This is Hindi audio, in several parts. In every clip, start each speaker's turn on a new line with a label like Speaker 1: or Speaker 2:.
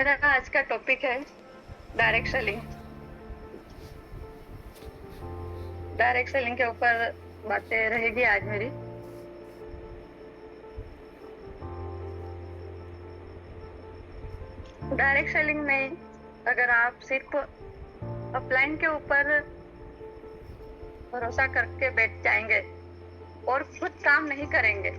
Speaker 1: मेरा आज का टॉपिक है डायरेक्ट सेलिंग। डायरेक्ट सेलिंग के ऊपर बातें रहेगी आज मेरी। डायरेक्ट सेलिंग में अगर आप सिर्फ अपलाइन के ऊपर भरोसा करके बैठ जाएंगे और खुद काम नहीं करेंगे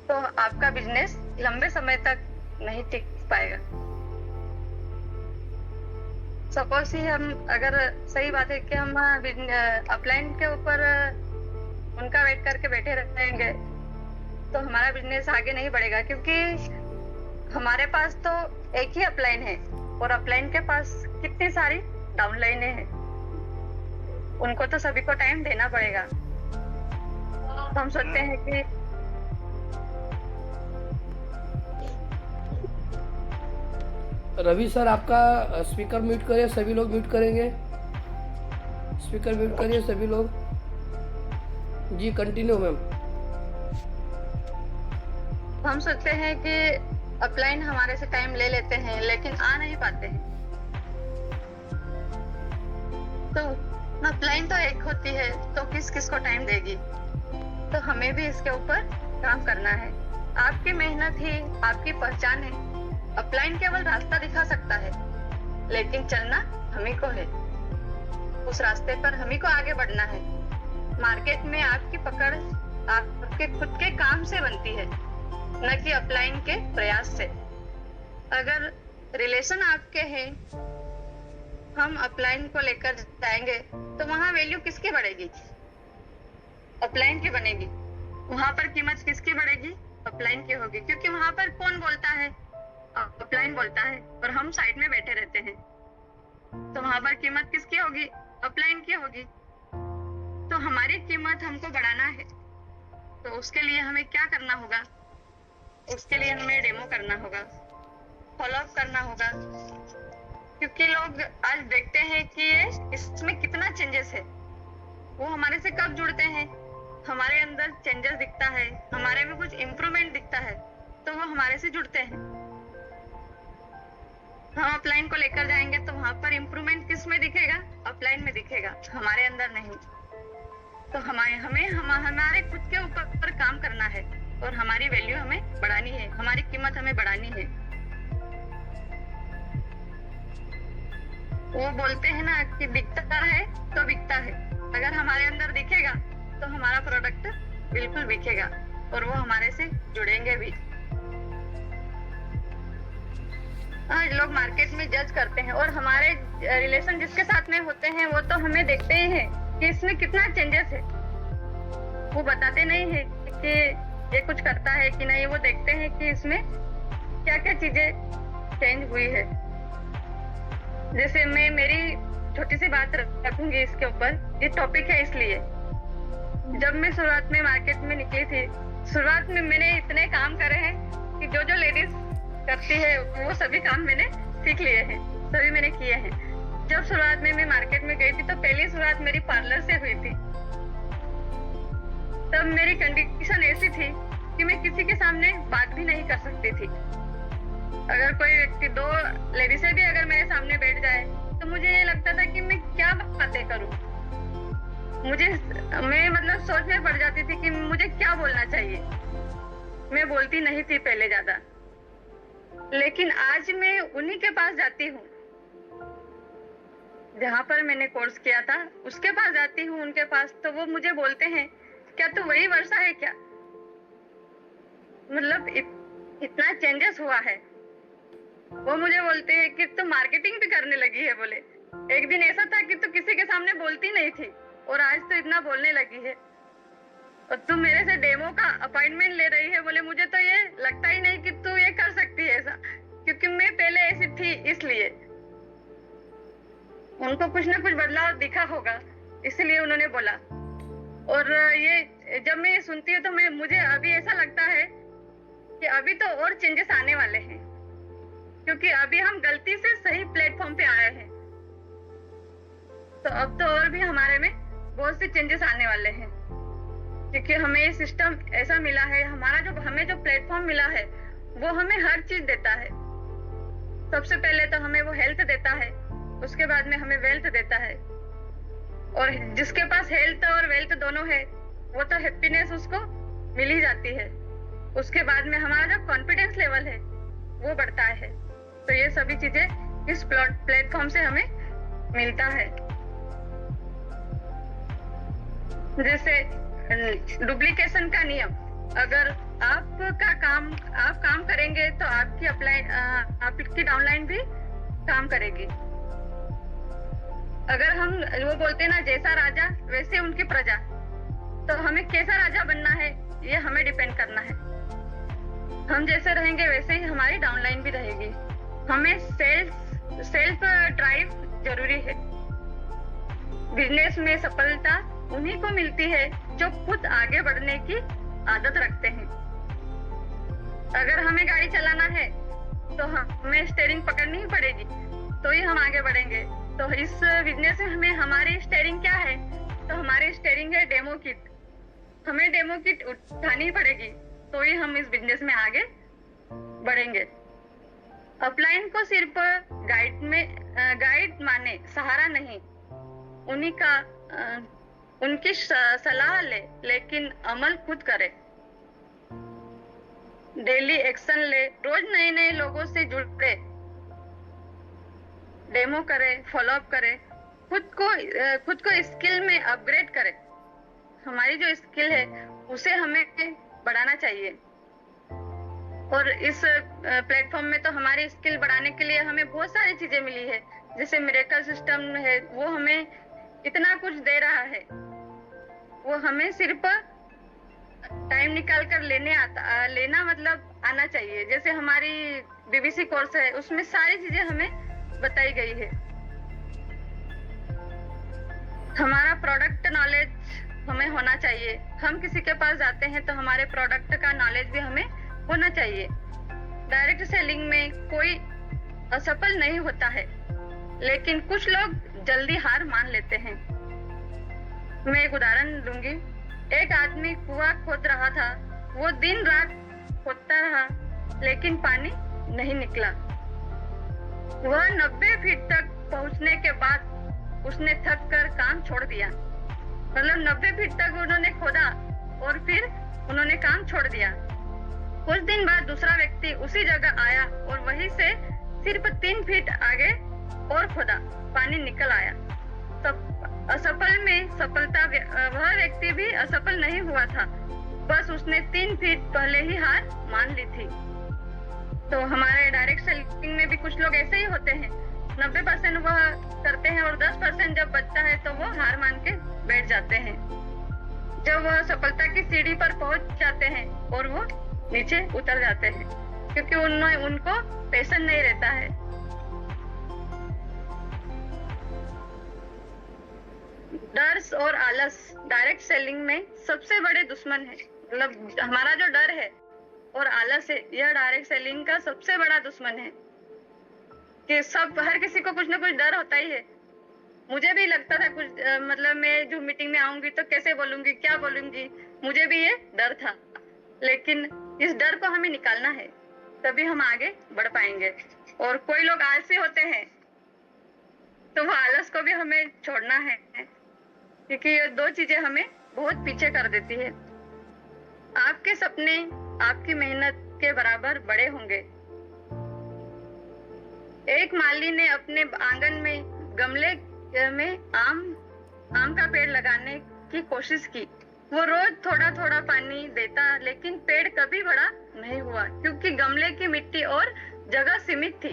Speaker 1: तो आपका बिजनेस लंबे समय तक नहीं टिक पाएगा। सपोज ही हम अगर सही बात है कि हम अपलाइन के ऊपर उनका वेट करके बैठे रहेंगे तो हमारा बिजनेस आगे नहीं बढ़ेगा, क्योंकि हमारे पास तो एक ही अपलाइन है और अपलाइन के पास कितनी सारी डाउनलाइनें हैं, उनको तो सभी को टाइम देना पड़ेगा। तो हम सोचते हैं कि
Speaker 2: रवि सर आपका स्पीकर म्यूट करिए, सभी लोग म्यूट करेंगे। स्पीकर म्यूट करिए सभी लोग। जी कंटिन्यू मैम।
Speaker 1: हम सोचते हैं कि अपलाइन हमारे से टाइम ले लेते हैं लेकिन आ नहीं पाते हैं। तो अपलाइन तो एक होती है तो किस किस को टाइम देगी, तो हमें भी इसके ऊपर काम करना है। आपकी मेहनत ही आपकी पहचान है। अपलाइन केवल रास्ता दिखा सकता है लेकिन चलना हमें को है, उस रास्ते पर हमें को आगे बढ़ना है। मार्केट में आपकी पकड़ आपके खुद के काम से बनती है, न कि अपलाइन के प्रयास से। अगर रिलेशन आपके हैं, हम अपलाइन को लेकर जाएंगे तो वहां वैल्यू किसकी बढ़ेगी? अपलाइन की बनेगी। वहां पर कीमत किसकी बढ़ेगी? अपलाइन की होगी, क्योंकि वहां पर कौन बोलता है? अपलाइन बोलता है और हम साइड में बैठे रहते हैं, तो वहां पर कीमत किसकी होगी? अपलाइन की होगी। तो हमारी कीमत हमको बढ़ाना है तो उसके लिए हमें क्या करना होगा? उसके लिए हमें डेमो करना होगा, फॉलो अप करना होगा, क्योंकि लोग आज देखते हैं कि इसमें कितना चेंजेस है। वो हमारे से कब जुड़ते हैं? हमारे अंदर चेंजेस दिखता है, हमारे में कुछ इम्प्रूवमेंट दिखता है तो वो हमारे से जुड़ते हैं। हम अपलाइन को लेकर जाएंगे तो वहां पर इम्प्रूवमेंट किस में दिखेगा? अपलाइन में दिखेगा, हमारे अंदर नहीं। तो हमारे खुद के ऊपर काम करना है और हमारी वैल्यू हमें बढ़ानी है, हमारी कीमत हमें बढ़ानी है। वो बोलते हैं ना कि दिखता है तो बिकता है। अगर हमारे अंदर दिखेगा तो हमारा प्रोडक्ट बिल्कुल बिकेगा और वो हमारे से जुड़ेंगे भी। आज लोग मार्केट में जज करते हैं और हमारे रिलेशन जिसके साथ में होते हैं वो तो हमें देखते ही हैं कि इसमें कितना चेंजेस है। वो बताते नहीं है कि ये कुछ करता है कि नहीं, वो देखते हैं कि इसमें क्या क्या चीजें चेंज हुई है। जैसे मैं मेरी छोटी सी बात रखूंगी इसके ऊपर, ये टॉपिक है इसलिए। जब मैं शुरुआत में मार्केट में निकली थी, शुरुआत में मैंने इतने काम करे हैं कि जो जो लेडीज करती है वो सभी काम मैंने सीख लिए हैं, सभी मैंने किए हैं। जब शुरुआत में मैं मार्केट में गई थी तो पहली शुरुआत मेरी पार्लर से हुई थी। तब मेरी कंडीशन ऐसी थी कि मैं किसी के सामने बात भी नहीं कर सकती थी। अगर कोई व्यक्ति, दो लेडीज़ें भी अगर मेरे सामने बैठ जाए तो मुझे ये लगता था कि मैं क्या बातें करूं। मैं मतलब सोच में पड़ जाती थी कि मुझे क्या बोलना चाहिए। मैं बोलती नहीं थी पहले ज्यादा, लेकिन आज मैं उन्हीं के पास जाती हूँ जहाँ पर मैंने कोर्स किया था, उसके पास जाती हूँ उनके पास, तो वो मुझे बोलते हैं क्या तू वही वर्षा है क्या? मतलब इतना चेंजेस हुआ है। वो मुझे बोलते हैं कि तू मार्केटिंग भी करने लगी है। बोले एक दिन ऐसा था कि तू किसी के सामने बोलती नहीं थी और आज तो इतना बोलने लगी है और तू मेरे से डेमो का अपॉइंटमेंट ले रही है। बोले मुझे तो ये लगता ही नहीं कि तू ये कर सकती है ऐसा, क्योंकि मैं पहले ऐसी थी इसलिए। उनको कुछ ना कुछ बदलाव दिखा होगा इसलिए उन्होंने बोला। और ये जब मैं सुनती हूँ तो मुझे अभी ऐसा लगता है कि अभी तो और चेंजेस आने वाले हैं, क्योंकि अभी हम गलती से सही प्लेटफॉर्म पे आए हैं। तो अब तो और भी हमारे में बहुत से चेंजेस आने वाले हैं, क्योंकि हमें सिस्टम ऐसा मिला है, हमें जो प्लेटफॉर्म मिला है वो हमें हर चीज देता है। सबसे पहले तो हमें वो हेल्थ देता है, उसके बाद में हमें वेल्थ देता है। और जिसके पास हेल्थ और वेल्थ दोनों है वो तो हैप्पीनेस उसको मिल ही जाती है। उसके बाद में हमारा जो कॉन्फिडेंस लेवल है वो बढ़ता है। तो ये सभी चीजें इस प्लेटफॉर्म से हमें मिलता है। जैसे डुप्लीकेशन का नियम, अगर आप काम करेंगे तो आपकी डाउनलाइन भी काम करेगी। अगर हम वो बोलते हैं ना, जैसा राजा वैसे उनकी प्रजा, तो हमें कैसा राजा बनना है ये हमें डिपेंड करना है। हम जैसे रहेंगे वैसे ही हमारी डाउनलाइन भी रहेगी। हमें सेल्फ ड्राइव जरूरी है। बिजनेस में सफलता उन्हीं को मिलती है जो खुद आगे बढ़ने की आदत रखते हैं। अगर हमें गाड़ी चलाना है तो हमें स्टीयरिंग पकड़नी ही पड़ेगी, तो ही हम आगे बढ़ेंगे। तो इस बिजनेस में हमें हमारी स्टीयरिंग क्या है, तो हमारी स्टीयरिंग है डेमो किट। हमें डेमो किट उठानी पड़ेगी, तो ही हम इस बिजनेस में आगे बढ़ेंगे। अपलाइन को सिर्फ गाइड माने, सहारा नहीं। उनकी सलाह ले, लेकिन अमल खुद करे। डेली एक्शन ले, रोज नए नए लोगों से जुड़े, डेमो करे, फॉलो अप करे, खुद को स्किल में अपग्रेड करे। हमारी जो स्किल है उसे हमें बढ़ाना चाहिए। और इस प्लेटफॉर्म में तो हमारी स्किल बढ़ाने के लिए हमें बहुत सारी चीजें मिली है। जैसे मिरेकल सिस्टम है, वो हमें इतना कुछ दे रहा है। वो हमें सिर्फ टाइम निकाल कर लेना मतलब आना चाहिए। जैसे हमारी बीबीसी कोर्स है, उसमें सारी चीजें हमें बताई गई है। हमारा प्रोडक्ट नॉलेज हमें होना चाहिए। हम किसी के पास जाते हैं तो हमारे प्रोडक्ट का नॉलेज भी हमें होना चाहिए। डायरेक्ट सेलिंग में कोई असफल नहीं होता है, लेकिन कुछ लोग जल्दी हार मान लेते हैं। मैं एक उदाहरण दूंगी। एक आदमी कुआं खोद रहा था। वो दिन रात खोदता रहा, लेकिन पानी नहीं निकला। वह 90 फीट तक पहुंचने के बाद उसने थक कर काम छोड़ दिया। मतलब 90 फीट तक उन्होंने खोदा और फिर उन्होंने काम छोड़ दिया। कुछ दिन बाद दूसरा व्यक्ति उसी जगह आया और वहीं से सिर्फ 3 फीट आगे और खोदा, पानी निकल आया। असफल में सफलता, वह व्यक्ति भी असफल नहीं हुआ था, बस उसने 3 फीट पहले ही हार मान ली थी। तो हमारे डायरेक्ट सेलिंग में भी कुछ लोग ऐसे ही होते हैं। 90% वह करते हैं और 10% जब बचता है तो वो हार मान के बैठ जाते हैं। जब वह सफलता की सीढ़ी पर पहुंच जाते हैं और वो नीचे उतर जाते हैं, क्योंकि उनको पैशन नहीं रहता है। डर और आलस डायरेक्ट सेलिंग में सबसे बड़े दुश्मन है। मतलब हमारा जो डर है और आलस है, यह डायरेक्ट सेलिंग का सबसे बड़ा दुश्मन है। कि हर किसी को कुछ ना कुछ डर होता ही है। मुझे भी लगता था कुछ, मतलब मैं जो मीटिंग में आऊंगी तो कैसे बोलूंगी, क्या बोलूंगी, मुझे भी ये डर था। लेकिन इस डर को हमें निकालना है, तभी हम आगे बढ़ पाएंगे। और कोई लोग आलसी होते हैं, तो वो आलस को भी हमें छोड़ना है, क्योंकि ये 2 चीजें हमें बहुत पीछे कर देती है। आपके सपने आपकी मेहनत के बराबर बड़े होंगे। एक माली ने अपने आंगन में गमले में आम का पेड़ लगाने की कोशिश की। वो रोज थोड़ा थोड़ा पानी देता, लेकिन पेड़ कभी बड़ा नहीं हुआ, क्योंकि गमले की मिट्टी और जगह सीमित थी।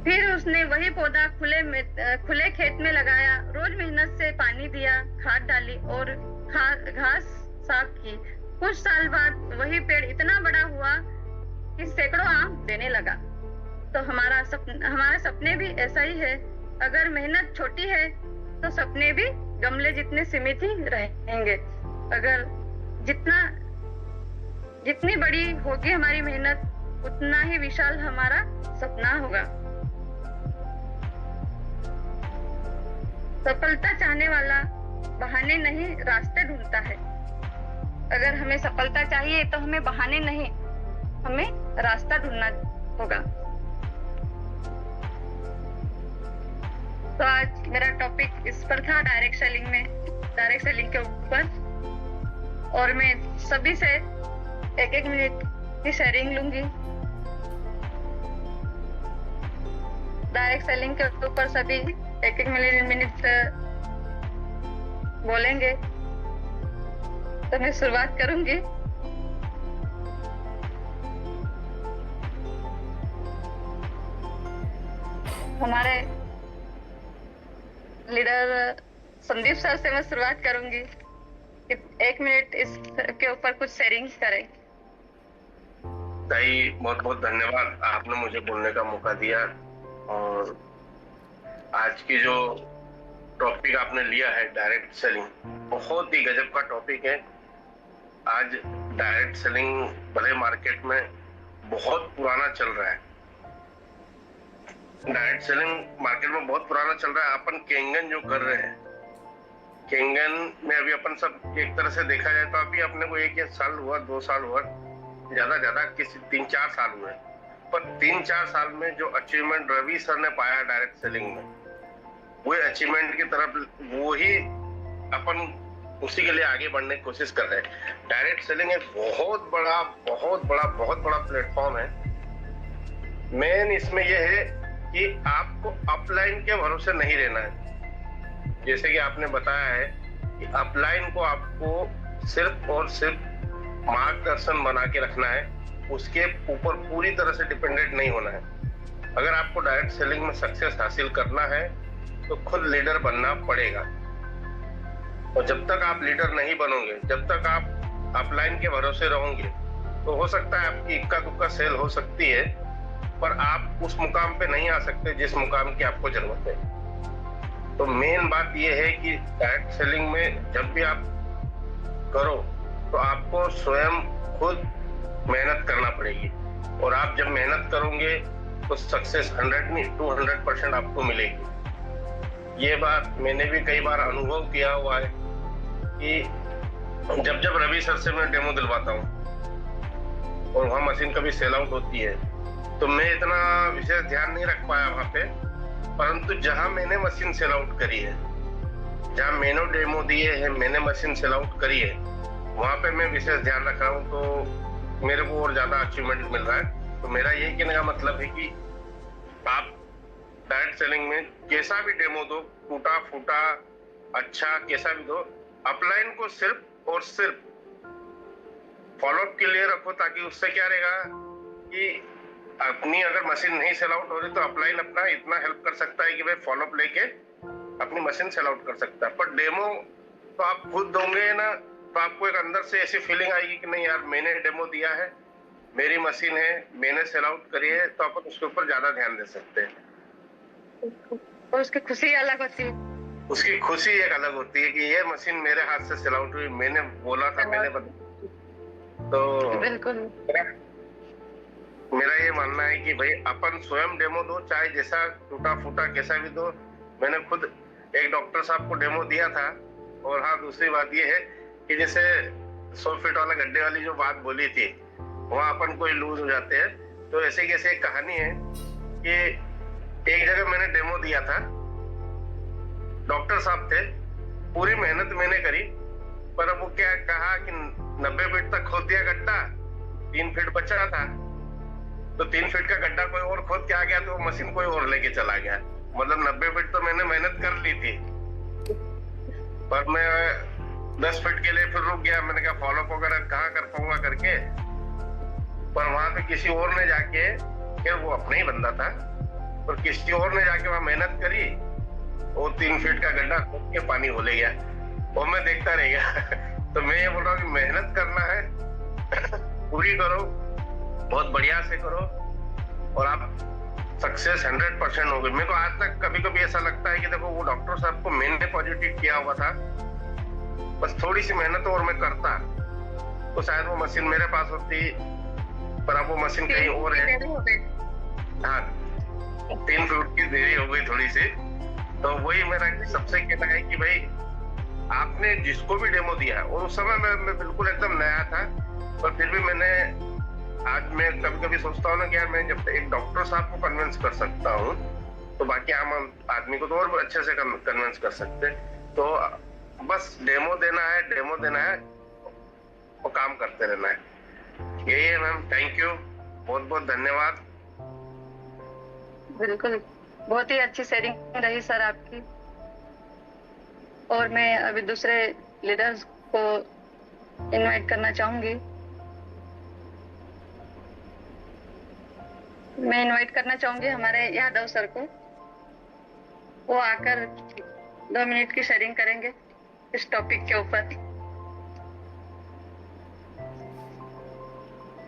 Speaker 1: फिर उसने वही पौधा खुले खेत में लगाया, रोज मेहनत से पानी दिया, खाद डाली और घास साफ की। कुछ साल बाद वही पेड़ इतना बड़ा हुआ कि सैकड़ों आम देने लगा। तो हमारे सपने भी ऐसा ही है। अगर मेहनत छोटी है तो सपने भी गमले जितने सीमित ही रहेंगे। अगर जितनी बड़ी होगी हमारी मेहनत, उतना ही विशाल हमारा सपना होगा। सफलता चाहने वाला बहाने नहीं, रास्ते ढूंढता है। अगर हमें सफलता चाहिए तो हमें बहाने नहीं, हमें रास्ता ढूंढना होगा। तो आज मेरा टॉपिक इस पर था, डायरेक्ट सेलिंग के ऊपर। और मैं सभी से एक एक मिनट की शेयरिंग लूंगी। डायरेक्ट सेलिंग के ऊपर सभी एक एक मिनट बोलेंगे। तो मैं शुरुआत करूंगी। हमारे लीडर संदीप सर से मैं शुरुआत करूंगी कि 1 मिनट इसके ऊपर कुछ शेयरिंग करें।
Speaker 3: ताई बहुत बहुत धन्यवाद, आपने मुझे बोलने का मौका दिया। और आज की जो टॉपिक आपने लिया है डायरेक्ट सेलिंग, बहुत ही गजब का टॉपिक है। आज डायरेक्ट सेलिंग भले मार्केट में बहुत पुराना चल रहा है, डायरेक्ट सेलिंग मार्केट में बहुत पुराना चल रहा है। अपन केंगन जो कर रहे हैं, केंगन में अभी अपन सब एक तरह से देखा जाए तो अभी अपने को 1 साल हुआ, 2 साल हुआ, ज्यादा किसी 3-4 साल हुए। पर 3-4 साल में जो अचीवमेंट रवि सर ने पाया डायरेक्ट सेलिंग में, वो अचीवमेंट की तरफ वो ही अपन उसी के लिए आगे बढ़ने की कोशिश कर रहे हैं। डायरेक्ट सेलिंग एक बहुत बड़ा प्लेटफॉर्म है। मेन इसमें यह है कि आपको अपलाइन के भरोसे नहीं रहना है। जैसे कि आपने बताया है कि अपलाइन को आपको सिर्फ और सिर्फ मार्गदर्शन बना के रखना है, उसके ऊपर पूरी तरह से डिपेंडेंट नहीं होना है। अगर आपको डायरेक्ट सेलिंग में सक्सेस हासिल करना है तो खुद लीडर बनना पड़ेगा। और जब तक आप लीडर नहीं बनोगे, जब तक आप अपलाइन के भरोसे रहोगे, तो हो सकता है आपकी इक्का दुक्का सेल हो सकती है, पर आप उस मुकाम पे नहीं आ सकते जिस मुकाम की आपको जरूरत है। तो मेन बात यह है कि डायरेक्ट सेलिंग में जब भी आप करो तो आपको स्वयं खुद मेहनत करना पड़ेगी। और आप जब मेहनत करोगे तो सक्सेस 100 नहीं 200% आपको मिलेगी। ये बात मैंने भी कई बार अनुभव किया हुआ है कि जब रवि सर से मैं डेमो दिलवाता हूँ और वहाँ मशीन कभी सेल आउट होती है, तो मैं इतना विशेष ध्यान नहीं रख पाया वहाँ पे। परंतु जहाँ मैंने मशीन सेल आउट करी है, जहाँ मैंने डेमो दिए हैं, मैंने मशीन सेल आउट करी है, वहाँ पे मैं विशेष ध्यान रख रहा हूँ, तो मेरे को और ज्यादा अचीवमेंट मिल रहा है। तो मेरा यही कहने का मतलब है कि आप डायरेक्ट सेलिंग में कैसा भी डेमो दो, टूटा फूटा अच्छा कैसा भी दो, अपलाइन को सिर्फ और सिर्फ फॉलोअप के लिए रखो, ताकि उससे क्या रहेगा कि अपनी अगर मशीन नहीं सेल आउट हो रही तो अपलाइन अपना इतना हेल्प कर सकता है कि भाई फॉलोअप लेके अपनी मशीन सेल आउट कर सकता है। पर डेमो तो आप खुद दोगे ना, तो आपको एक अंदर से ऐसी फीलिंग आएगी कि नहीं यार, मैंने डेमो दिया है, मेरी मशीन है, मैंने सेल आउट करी है, तो अपन उसके ऊपर ज्यादा ध्यान दे सकते हैं।
Speaker 1: और उसकी खुशी अलग होती है।
Speaker 3: उसकी खुशी एक अलग होती है कि ये मशीन मेरे हाथ से सेल आउट हुई, मैंने बोला था, मैंने तो
Speaker 1: बिल्कुल
Speaker 3: मेरा ये मानना है कि भाई अपन स्वयं डेमो दो, चाहे जैसा टूटा फूटा कैसा भी दो। मैंने खुद एक डॉक्टर साहब को डेमो दिया था। और हाँ, दूसरी बात ये है कि जैसे 100 फीट वाला गड्ढे वाली जो बात बोली थी, वहाँ अपन कोई लूज हो जाते हैं, तो ऐसे कैसे एक कहानी है कि एक जगह मैंने डेमो दिया था, डॉक्टर साहब थे, पूरी मेहनत मैंने करी, पर अब वो क्या कहा कि 90 फीट तक खोद दिया गड्ढा, 3 फीट बचा था, तो 3 फीट का गड्ढा कोई और खोद के आ गया, तो वो मशीन कोई और लेके चला गया। मतलब 90 फीट तो मैंने मेहनत कर ली थी, पर मैं 10 फीट के लिए फिर रुक गया। मैंने कहा फॉलोअप वगैरह कहाँ कर पाऊंगा करके, पर वहां पे किसी और ने जाके, फिर वो अपना ही बंदा था, और किसी और ने जाके वहां मेहनत करी, वो 3 फीट का गड्ढा खोद के पानी हो ले गया, और मैं देखता रह गया। तो मैं ये बोल रहा हूँ कि मेहनत करना है, पूरी करो, बहुत बढ़िया से करो, और आप सक्सेस 100% होगी। मेरे को आज तक कभी कभी ऐसा लगता है कि देखो, वो डॉक्टर साहब को मैंने पॉजिटिव किया हुआ था, बस थोड़ी सी मेहनत और मैं करता तो शायद वो मशीन मेरे पास होती, पर अब वो मशीन कहीं और है। हाँ, 3 फीट की देरी हो गई थोड़ी सी। तो वही मेरा सबसे कहना है कि भाई आपने जिसको भी डेमो दिया है, और उस समय मैं बिल्कुल एकदम नया था, पर फिर भी मैंने आज मैं कभी कभी सोचता हूँ ना कि यार मैं जब एक डॉक्टर साहब को कन्विंस कर सकता हूँ तो बाकी आम आदमी को तो और अच्छे से कन्विंस कर सकते हैं। तो बस डेमो देना है और काम करते रहना है। यही है मैम। थैंक यू, बहुत बहुत धन्यवाद।
Speaker 1: बिल्कुल, बहुत ही अच्छी शेयरिंग रही सर आपकी। और मैं अभी दूसरे लीडर्स को इनवाइट करना चाहूंगी। मैं इनवाइट करना चाहूंगी हमारे यादव सर को। वो आकर 2 मिनट की शेयरिंग करेंगे इस टॉपिक के ऊपर।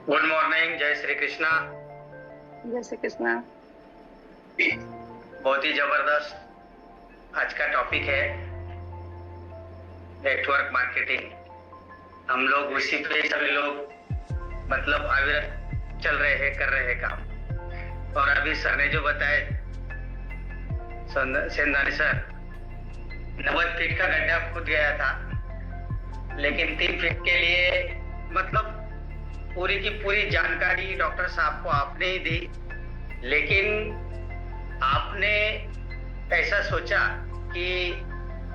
Speaker 4: गुड मॉर्निंग, जय श्री कृष्णा।
Speaker 1: जय श्री कृष्णा।
Speaker 4: बहुत ही जबरदस्त आज का टॉपिक है नेटवर्क मार्केटिंग। हम लोग उसी पे सभी लोग मतलब अविरत चल रहे हैं, कर रहे हैं काम। और अभी सर ने जो बताया, सेंधानी सर 90 फीट का गड्ढा खुद गया था, लेकिन 3 फीट के लिए मतलब पूरी की पूरी जानकारी डॉक्टर साहब को आपने ही दी। लेकिन आपने ऐसा सोचा कि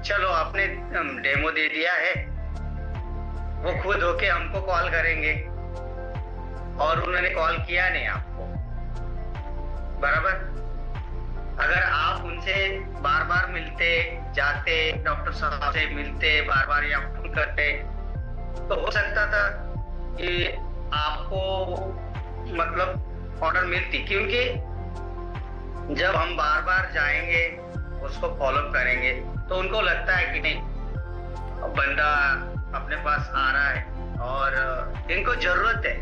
Speaker 4: चलो आपने डेमो दे दिया है, वो खुद होके हमको कॉल करेंगे, और उन्होंने कॉल किया नहीं आपको, बराबर। अगर आप उनसे बार बार मिलते जाते, डॉक्टर साहब से मिलते बार बार या फोन करते, तो हो सकता था कि आपको मतलब ऑर्डर मिलती। क्योंकि जब हम बार बार जाएंगे, उसको फॉलो करेंगे, तो उनको लगता है कि नहीं बंदा अपने पास आ रहा है और इनको जरूरत है।